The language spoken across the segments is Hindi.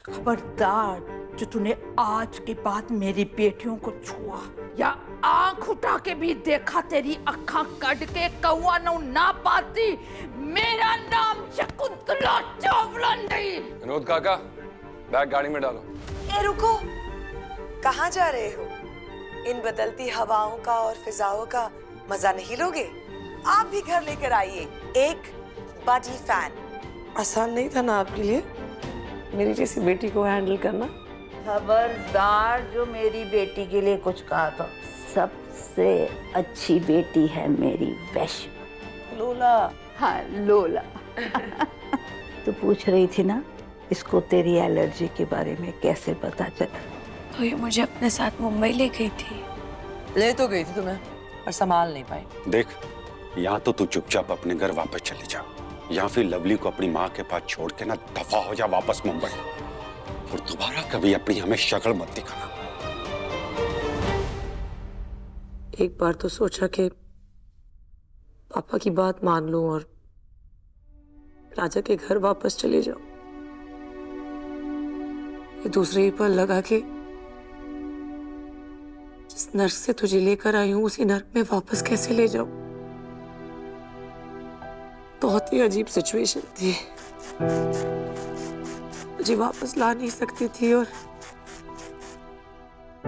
खबरदार, जो तूने आज के बाद मेरी बेटियों को छुआ या आंख उठा के भी देखा, तेरी अखा कट के कौआ ना पाती। मेरा नाम शकुंतला चावला नहीं। विनोद काका, बैग गाड़ी में डालो। ए रुको, कहाँ जा रहे हो? इन बदलती हवाओं का और फिजाओं का मजा नहीं लोगे? आप भी घर लेकर आइए एक बॉडी फैन। आसान नहीं था ना आपके लिए मेरी जैसी बेटी को हैंडल करना? खबरदार, जो मेरी बेटी के लिए कुछ कहा था। सबसे अच्छी बेटी है मेरी वैश्य लोला। हाँ लोला। तो पूछ रही थी ना, इसको तेरी एलर्जी के बारे में कैसे पता चला? तो ये मुझे अपने साथ मुंबई ले गई थी। ले तो गई थी तुम्हें, पर संभाल नहीं पाई। देख, या तो तू चुपचाप अपने घर वापस चली जा, या फिर लवली को अपनी माँ के पास छोड़ के ना दफा हो जा वापस मुंबई, और दोबारा कभी अपनी हमें शक्ल मत दिखाना। एक बार तो सोचा कि पापा की बात मान लूं और राजा के घर वापस चले जाऊं। ये दूसरे ही पर लगा कि जिस नर्क से तुझे लेकर आई हूं उसी नर्क में वापस कैसे ले जाऊं। बहुत ही अजीब सिचुएशन थी। मुझे वापस ला नहीं सकती थी और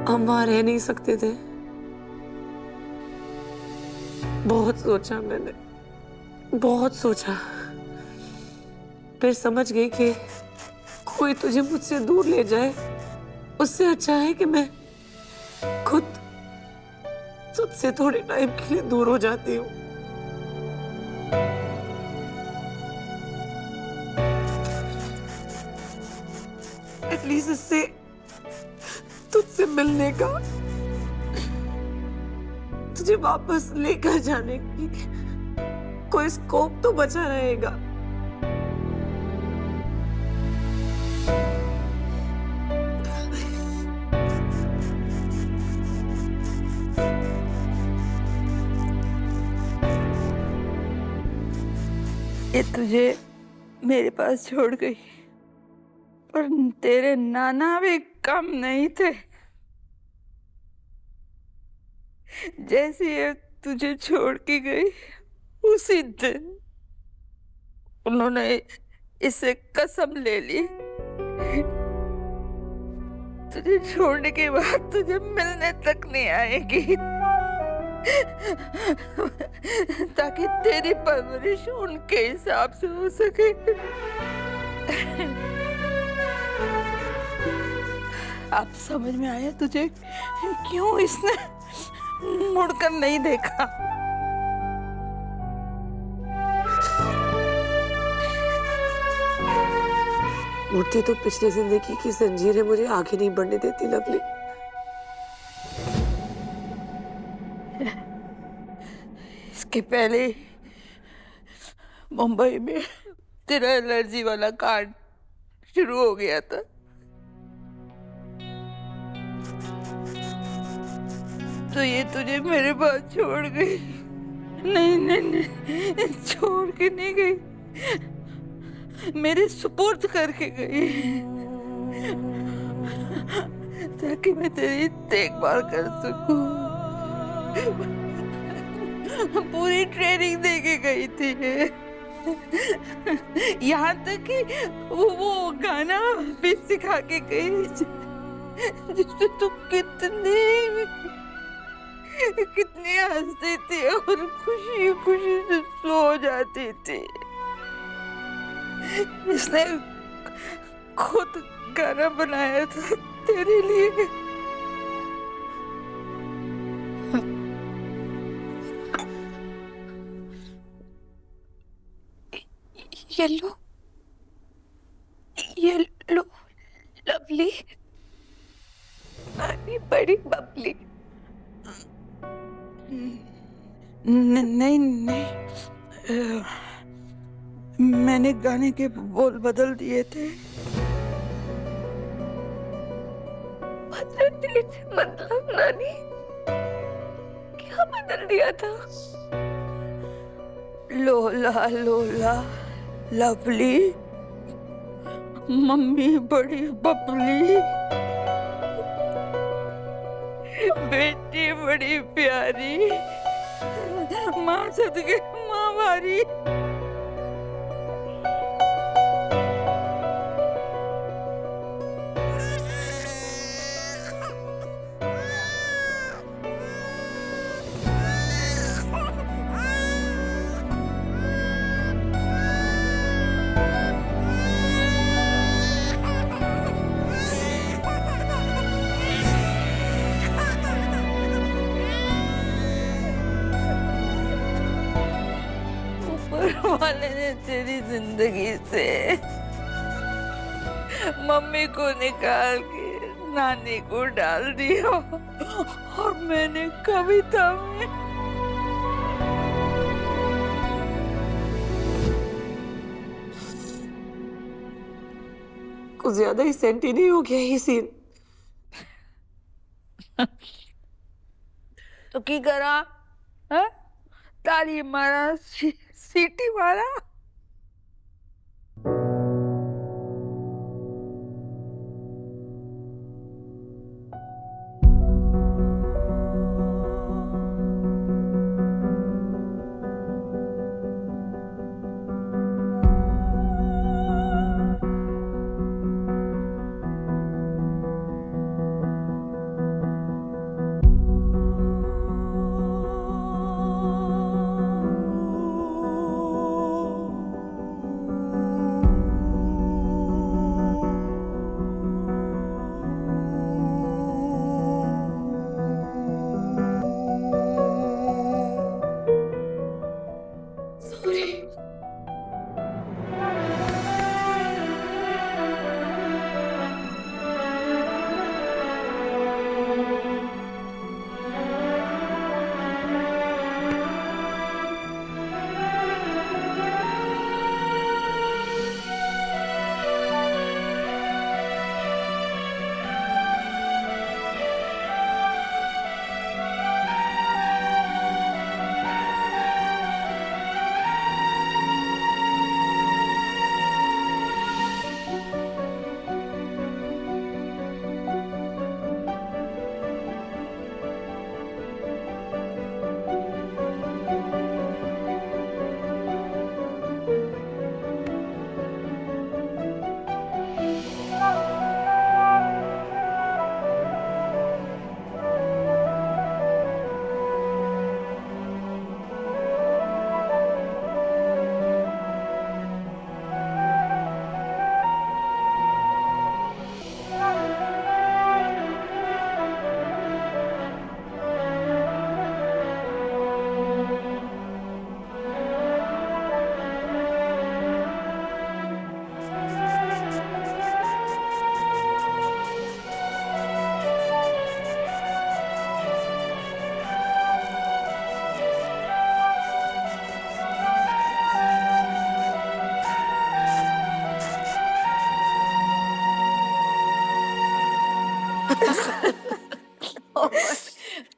हम वहां रह नहीं सकते थे। बहुत सोचा मैंने, बहुत सोचा, फिर समझ गई कि कोई तुझे मुझसे दूर ले जाए उससे अच्छा है कि मैं खुद तुझसे थोड़े टाइम के लिए दूर हो जाती हूँ। एटलीस्ट इससे तुझसे मिलने का, तुझे वापस लेकर जाने की कोई स्कोप तो बचा रहेगा। ये तुझे मेरे पास छोड़ गई, पर तेरे नाना भी कम नहीं थे। जैसे ये तुझे छोड़ के गई, उसी दिन उन्होंने इससे कसम ले ली, तुझे छोड़ने के बाद तुझे मिलने तक नहीं आएगी, ताकि तेरी परवरिश उनके हिसाब से हो सके। अब समझ में आया तुझे क्यों इसने मुड़कर नहीं देखा? मुड़ती तो पिछली जिंदगी की जंजीरें मुझे आगे नहीं बढ़ने देती लवली। इसके पहले मुंबई में तेरा एलर्जी वाला कांड शुरू हो गया था। तो ये तुझे मेरे पास छोड़ गई। नहीं नहीं नहीं, छोड़ के नहीं गई, मेरे सुपुर्द करके गई, ताकि मैं तेरी देखभाल कर सकूं। पूरी ट्रेनिंग देके गई थी, यहाँ तक कि वो गाना भी सिखा के गई जिससे तू कितनी हंसती थी और खुशी खुशी से सो जाती थी। इसने खुद गाना बनाया था तेरे लिए। येलो लवली, बड़ी बबली। नहीं नहीं, मैंने गाने के बोल बदल दिए थे। बदल दिए थे मतलब नानी? क्या बदल दिया था? लोला लोला लवली, मम्मी बड़ी बबली, बेटी बड़ी प्यारी, माँ सदके माँ भारी। ऊपर वाले ने तेरी जिंदगी से मम्मी को निकाल के नानी को डाल दिया, और मैंने कविता में कुछ ज्यादा ही सेंटी नहीं हो गया ये सीन? तो की करा है? ताली मारा, सीटी मारा।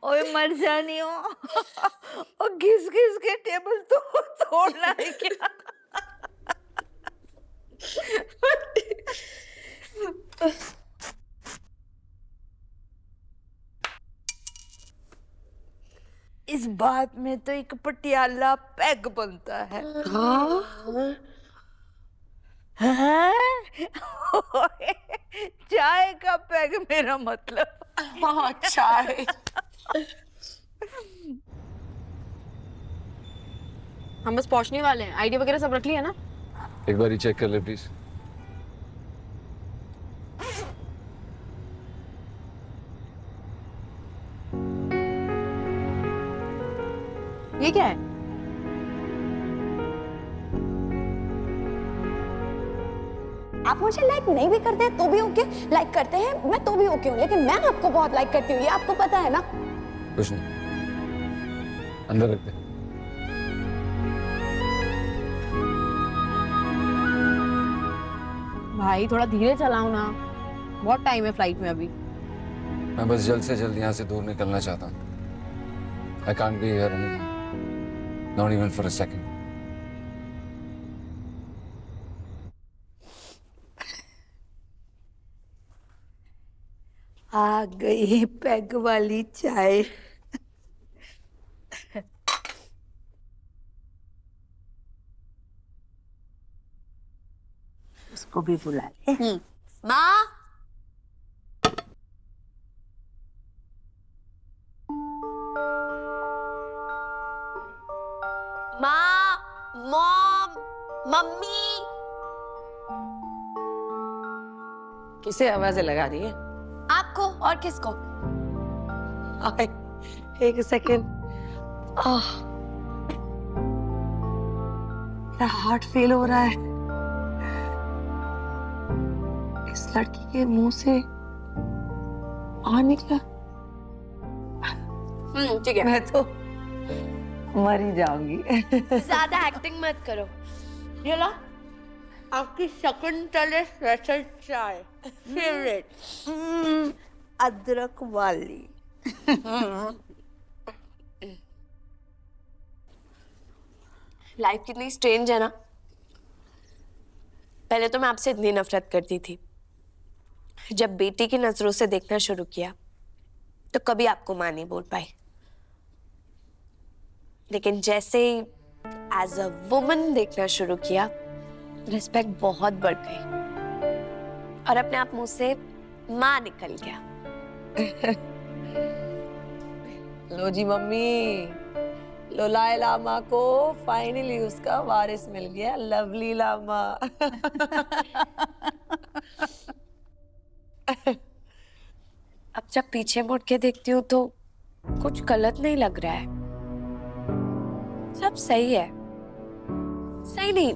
ओए मर जानी हो, और घिस घिस के टेबल तो तोड़ना है क्या? इस बात में तो एक पटियाला पैग बनता है। ओए, चाय का पैग मेरा मतलब। हाँ, चाय। हम बस पहुंचने वाले हैं। आईडी वगैरह सब रख लिया ना? एक बार ही चेक कर ले प्लीज। ये क्या है? आप मुझे लाइक नहीं भी करते हैं तो भी ओके, लाइक करते हैं मैं तो भी ओके हूँ, लेकिन मैं आपको बहुत लाइक करती हूँ, ये आपको पता है ना? कुछ नहीं, अंदर रख दे। भाई थोड़ा धीरे चलाओ ना, बहुत टाइम है फ्लाइट में अभी। मैं बस जल्द से जल्द यहाँ से दूर निकलना चाहता हूँ। I can't be here anymore. Not even for a second. आ गई पैग वाली चाय। उसको भी बुला ले। माँ, माँ, मॉम, मम्मी। किसे आवाजें लगा रही है? आपको और किसको? आए, एक सेकेंड। मेरा हार्ट फेल हो रहा है। इस लड़की के मुंह से आ निकला। ठीक है। मैं तो मर ही जाऊंगी। ज्यादा एक्टिंग मत करो। ये लो, आपकी शकुंतला स्पेशल चाय, फेवरेट। अदरक वाली। लाइफ कितनी स्ट्रेंज है ना। पहले तो मैं आपसे इतनी नफरत करती थी, जब बेटी की नजरों से देखना शुरू किया तो कभी आपको मां नहीं बोल पाई, लेकिन जैसे ही एज अ वुमन देखना शुरू किया, रिस्पेक्ट बहुत बढ़ गई और अपने आप मुंह से मां निकल गया। लो जी मम्मी, लो लाए लामा को फाइनली उसका वारिस मिल गया, लवली लामा। अब जब पीछे मुड़ के देखती हूँ तो कुछ गलत नहीं लग रहा है, सब सही है। सही नहीं,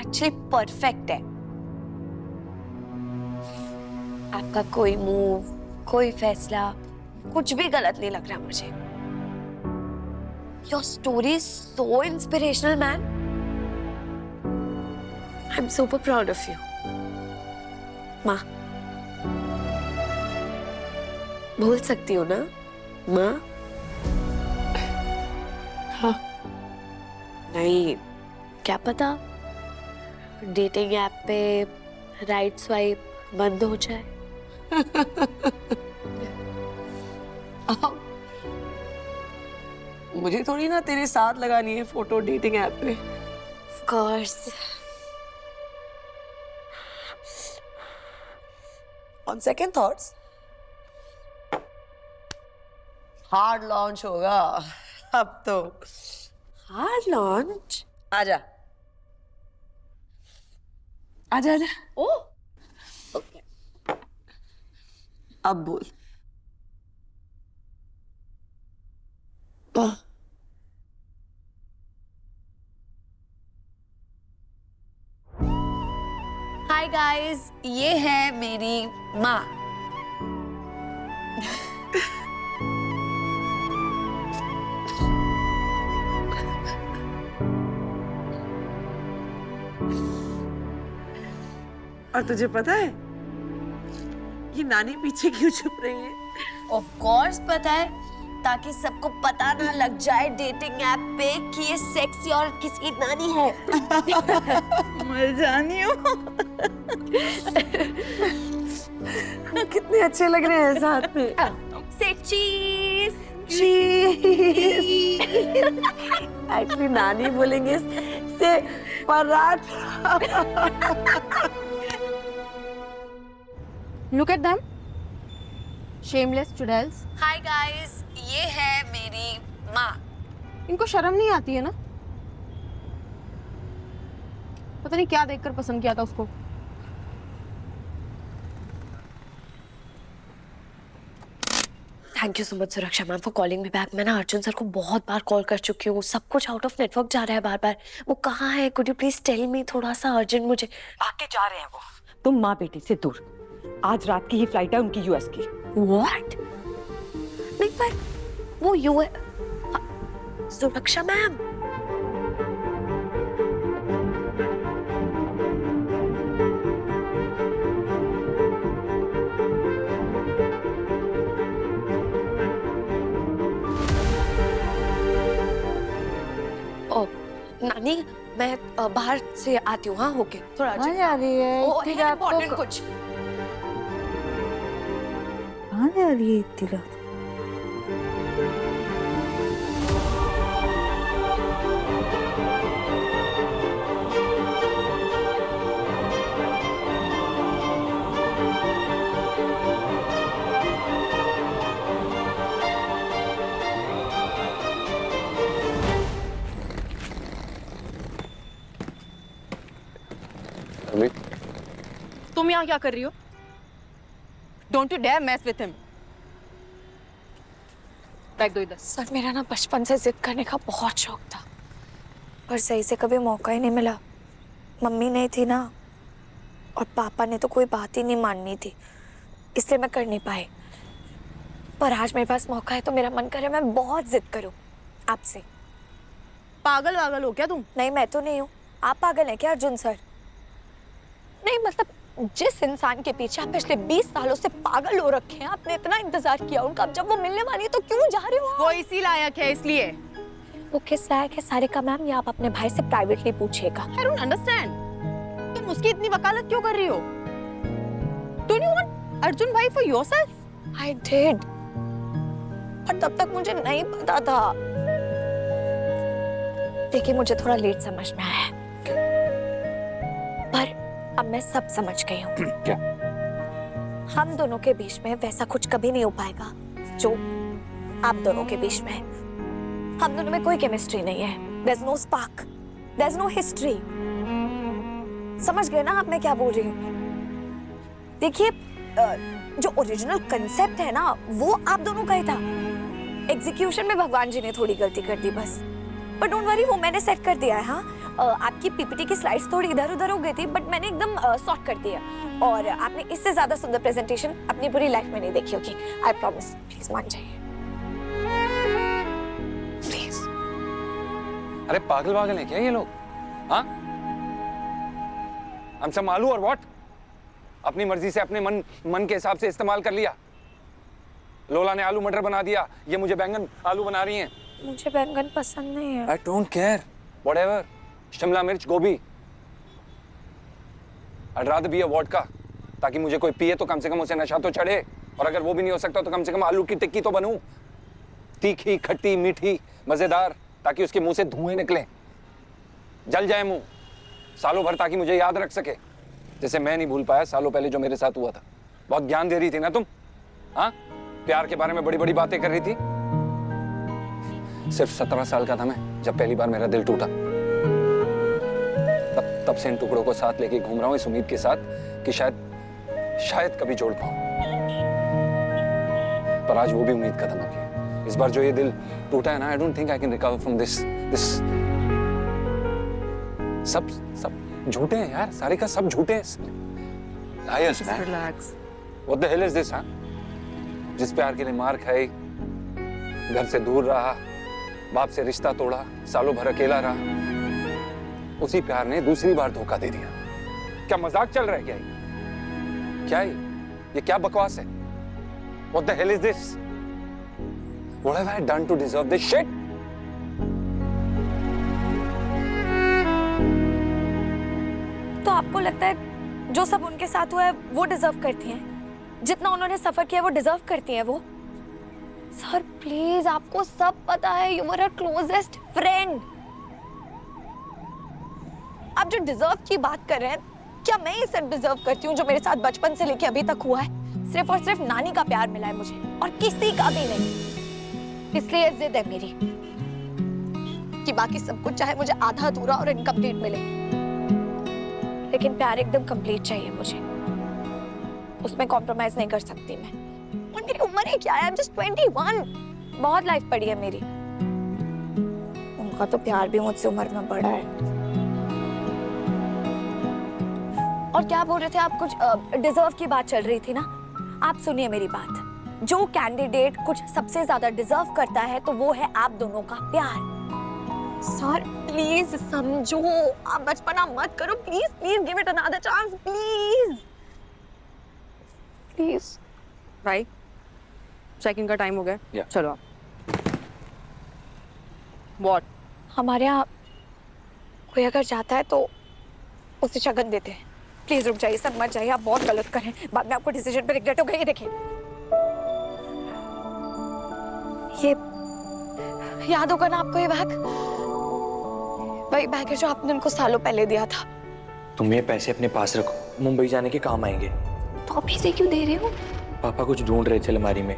एक्चुअली परफेक्ट है। आपका कोई मूव, कोई फैसला, कुछ भी गलत नहीं लग रहा मुझे। Your story is so inspirational, man. I'm super proud of you. माँ, भूल सकती हो ना माँ? हाँ। नहीं, क्या पता डेटिंग ऐप पे राइट स्वाइप बंद हो जाए। मुझे थोड़ी ना तेरे साथ लगानी है फोटो डेटिंग ऐप पे। Of course. On second thoughts, hard launch होगा अब तो। Hard launch? आजा आजा आजा। Oh. Okay. अब बोल। हाय गाइस, ये है मेरी माँ। और तुझे पता है ये नानी पीछे क्यों छुप रही है? ऑफ कोर्स पता है, ताकि सबको पता ना लग जाए डेटिंग ऐप पे कि ये सेक्सी औरत किसकी नानी है। मर जानी हूँ। कितने अच्छे लग रहे हैं साथ में। से चीज। एक्चुअली नानी बोलेंगे से paratha. Look at them. Shameless chudels. Hi guys, ये है मेरी माँ। इनको शर्म नहीं आती है ना? पता नहीं क्या देखकर पसंद किया था उसको। थैंक यू सो मच सुरक्षा ma'am for calling me back. मैं ना अर्जुन सर को बहुत बार कॉल कर चुकी हूँ, सब कुछ आउट ऑफ नेटवर्क जा रहा है बार बार। वो कहाँ है? Could you please tell me, थोड़ा सा अर्जेंट मुझे। आके जा रहे हैं वो। तुम माँ बेटी से दूर। आज रात की ही फ्लाइट है उनकी यूएस की। व्हाट? नहीं पर वो सुरक्षा मैम। ओ नानी, मैं बाहर से आती हूँ। हाँ होके थोड़ा आ रही है। इम्पोर्टेंट कुछ। कहाँ जा रही है इतनी रात? तुम यहाँ क्या कर रही हो? Don't you dare mess with him. Bag दो इधर। सर मेरा ना बचपन से जिद करने का बहुत शौक था, पर सही से कभी मौका ही नहीं मिला। मम्मी नहीं थी ना, और पापा ने तो कोई बात ही नहीं माननी थी, इसलिए मैं कर नहीं पाई। पर आज मेरे पास मौका है तो मेरा मन करे मैं बहुत जिद करूं आपसे। पागल वागल हो क्या तुम? नहीं, मैं तो नहीं हूँ। आप पागल हैं क्या अर्जुन सर? नहीं मतलब जिस इंसान के पीछे आप पिछले 20 सालों से पागल हो रखे हैं, आपने इतना इंतजार किया उनका, अब जब वो मिलने वाली है तो क्यों जा रहे हो आप? वो इसी लायक है इसलिए। वो किस लायक है सारे का मैम, ये आप अपने भाई से प्राइवेटली पूछिएगा। I don't understand। तुम उसकी इतनी वकालत क्यों कर रही हो? Don't you want अर्जुन भाई for yourself? I did, पर तब तक मुझे नहीं पता था। देखिए मुझे थोड़ा लेट समझ में आया, पर अब मैं सब समझ गई हूँ। क्या? हम दोनों के बीच में वैसा कुछ कभी नहीं हो पाएगा जो आप दोनों के बीच में है। हम दोनों में कोई केमिस्ट्री नहीं है। There's no spark, there's no history। समझ गए ना आप मैं क्या बोल रही हूँ? देखिए जो ओरिजिनल कंसेप्ट है ना वो आप दोनों का ही था, एग्जीक्यूशन में भगवान जी ने थोड़ी गलती कर दी बस। पर डोंट वरी, वो मैंने सेट कर दिया है। हाँ आपकी पीपीटी की स्लाइड्स थोड़ी इधर उधर हो गई थी, बट मैंने एकदम सॉर्ट कर दिया, और आपने इससे ज्यादा सुंदर प्रेजेंटेशन अपनी पूरी लाइफ में नहीं देखी होगी। आई प्रॉमिस, प्लीज मान जाइए प्लीज। अरे पागल वागल है क्या ये लोग? हाँ, हम सब मालू और व्हाट? अपनी मर्जी से अपने मन के हिसाब से इस्तेमाल कर लिया। लोला ने आलू मटर बना दिया, ये मुझे बैंगन आलू बना रही हैं। मुझे बैंगन पसंद नहीं है। I don't care, whatever। Shimla मिर्च, गोभी। I'd rather be a vodka, ताकि मुझे कोई पिए तो कम से कम उसे नशा तो चढ़े, और अगर वो भी नहीं हो सकता तो कम से कम आलू की टिक्की तो बनूं, तीखी, खट्टी, मीठी, मजेदार, ताकि उसके मुंह से धुएं निकले, जल जाए मुंह सालों भर, ताकि मुझे याद रख सके, जैसे मैं नहीं भूल पाया सालों पहले जो मेरे साथ हुआ था। बहुत ज्ञान दे रही थी ना तुम, हाँ? प्यार के बारे में बड़ी बड़ी बातें कर रही थी। सिर्फ 17 साल का था मैं जब पहली बार मेरा दिल टूटा। तब से इन टुकड़ों को साथ लेके घूम रहा हूँ, इस उम्मीद के साथ कि शायद कभी जोड़ पाऊं। पर आज वो भी उम्मीद खत्म हो गई। इस बार जो ये दिल टूटा है ना, I don't think I can recover from this. सब झूठे हैं यार, सारे का सब झूठे हैं। Lawyers man. Relax. What the hell is this? हाँ, जिस प्यार के लिए मार खाई, घर से दूर रहा, बाप से रिश्ता तोड़ा, सालों भर अकेला रहा, उसी प्यार ने दूसरी बार धोखा दे दिया। क्या मजाक चल रहा है क्या ये? क्या ये क्या बकवास है? What the hell is this? What have I done to deserve this shit? तो आपको लगता है जो सब उनके साथ हुआ है वो डिजर्व करती हैं? जितना उन्होंने सफर किया वो डिजर्व करती हैं वो? सर प्लीज, आपको सब पता है, you were her closest friend. आप जो डिजर्व की बात कर रहे हैं, क्या मैं ये सब डिजर्व करती हूँ जो मेरे साथ बचपन से लेके अभी तक हुआ है? सिर्फ और सिर्फ नानी का प्यार मिला है मुझे, और किसी का भी नहीं। इसलिए जिद है मेरी कि बाकी सब कुछ चाहे मुझे आधा अधूरा और इनकम्प्लीट मिले, लेकिन प्यार एकदम कंप्लीट चाहिए मुझे। उसमें कॉम्प्रोमाइज नहीं कर सकती मैं। और मेरी उम्र ही क्या है? I'm just 21। बहुत लाइफ पड़ी है मेरी। उनका तो प्यार भी मुझसे उम्र में बड़ा है। और क्या बोल रहे थे आप? कुछ डिजर्व की बात चल रही थी ना। आप सुनिए मेरी बात। जो कैंडिडेट कुछ सबसे ज्यादा डिजर्व करता है तो वो है आप दोनों का प्यार। सर प्लीज समझो, आप बचपना मत करो। Please please give it another chance, please please. भाई चेक इन का टाइम हो गया। Yeah. चलो आप। What? हमारे यहाँ कोई अगर जाता है तो उसे शगन देते हैं। प्लीज रुक जाइए सर, मत जाइए, आप बहुत गलत कर रहे हैं। बाद में आपको डिसीजन पे रिग्रेट होगा। ये देखिए ये याद होगा ना आपको, ये बैग? वही बैग है जो आपने उनको सालों पहले दिया था। तुम ये पैसे अपने पास रखो, मुंबई जाने के काम आएंगे। तो अभी से क्यों दे रहे हो? पापा कुछ ढूंढ रहे थे अलमारी में,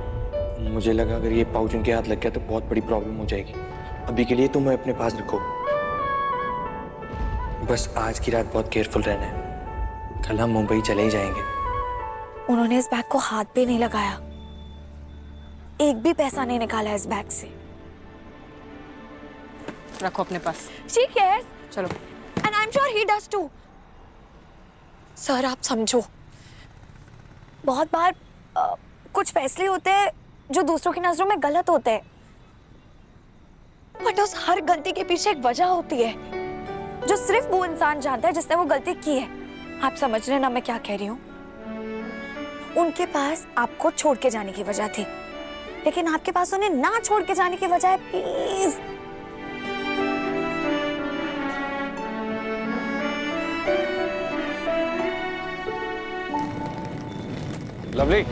मुझे लगा अगर ये पाउच उनके हाथ लग गया तो बहुत बड़ी प्रॉब्लम हो जाएगी। अभी के लिए तुम्हें अपने पास रखो, बस आज की रात बहुत केयरफुल रहना है, कल हम मुंबई चले ही जाएंगे। उन्होंने इस बैग को हाथ भी नहीं लगाया, एक भी पैसा नहीं निकाला इस बैग से। रखो अपने पास। She cares. चलो। And I'm sure he does too. Sir आप समझो, बहुत बार कुछ फैसले होते हैं जो दूसरों की नजरों में गलत होते हैं, बट उस हर गलती के पीछे एक वजह होती है जो सिर्फ वो इंसान जानता है जिसने वो गलती की है। आप समझ रहे हैं ना मैं क्या कह रही हूँ? उनके पास आपको छोड़ के जाने की वजह थी, लेकिन आपके पास उन्हें ना छोड़ के जाने की वजह है। प्लीज लवली,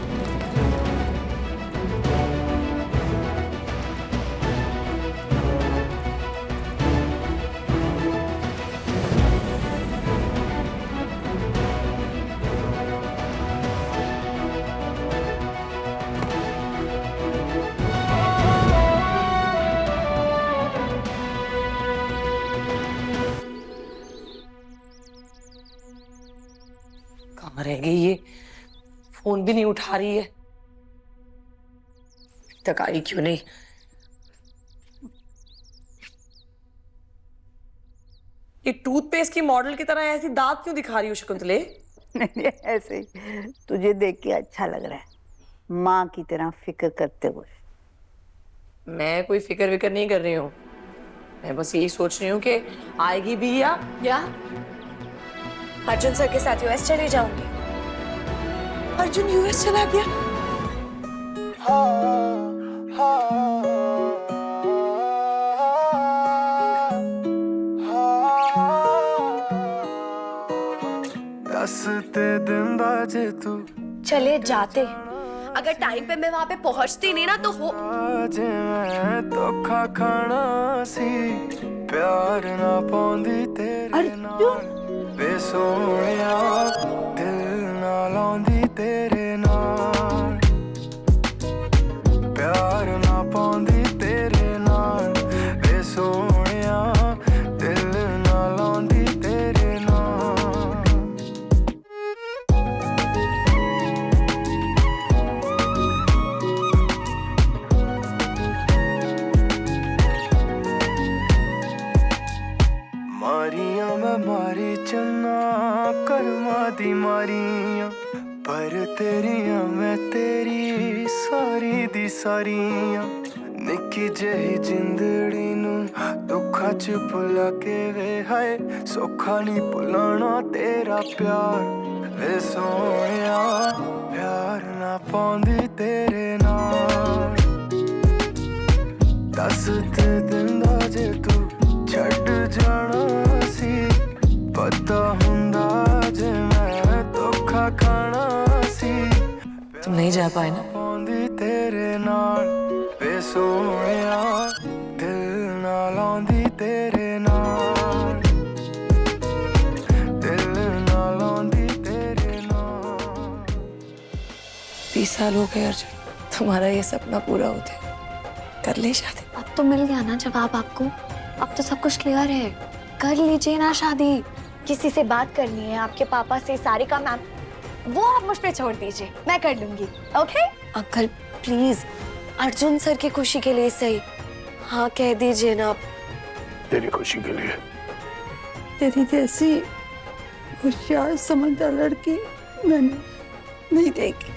कहाँ रह गई ये? फोन भी नहीं उठा रही है, अभी तक आई क्यों नहीं? ये टूथपेस्ट की मॉडल की तरह ऐसी दांत क्यों दिखा रही हो शकुंतले? नहीं ऐसे ही तुझे देख के अच्छा लग रहा है, माँ की तरह फिक्र करते हुए। मैं कोई फिक्र विक्र नहीं कर रही हूँ, मैं बस यही सोच रही हूँ कि आएगी भी या अर्जुन सर के साथ यूएस चली जाऊंगी। अर्जुन यूएस चला गया? चले जाते, अगर टाइम पे मैं वहां पे पहुंचती नहीं ना तो हो धोखा खाना सी प्यार ना पाउंदी तेरे नाल वे सोहणिया दिल ना लाउंदी तेरे नाल प्यार ना पाउंदी तेरे नाल वे सोहणिया दिल ना लाउंदी तेरे नाल। मारियां मैं मारी चन्ना कर्मा दी मारियां पर तेरियां मैं तेरी सारी दी सारियां निक्की जही जिंदड़ी नू दुखा च भुला के वे हाय सौखा नहीं भुलाना तेरा प्यार वे सोहणिया प्यार ना पाउंदी तेरे नाल दस ते दिंदा जे तू छड़ जाना सी पता हुंदा जे मैं धोखा खाना सी। तुम नहीं जा पाए ना? पाउंदी तेरे नाल वे सोहणिया दिल ना लाउंदी तेरे नाल दिल ना लाउंदी तेरे नाल। 20 साल हो गए अर्जुन, तुम्हारा ये सपना पूरा होते, कर ले शादी। अब तो मिल गया ना जवाब आपको, अब तो सब कुछ क्लियर है, कर लीजिए ना शादी। किसी से बात करनी है आपके पापा से, सारिका मैम, वो आप मुझ पे छोड़ दीजिए, मैं कर लूंगी। Okay uncle please, Arjun sir की खुशी के लिए सही हाँ कह दीजिए ना। तेरी खुशी के लिए। तेरी जैसी होशियार समझदार लड़की मैंने नहीं देखी।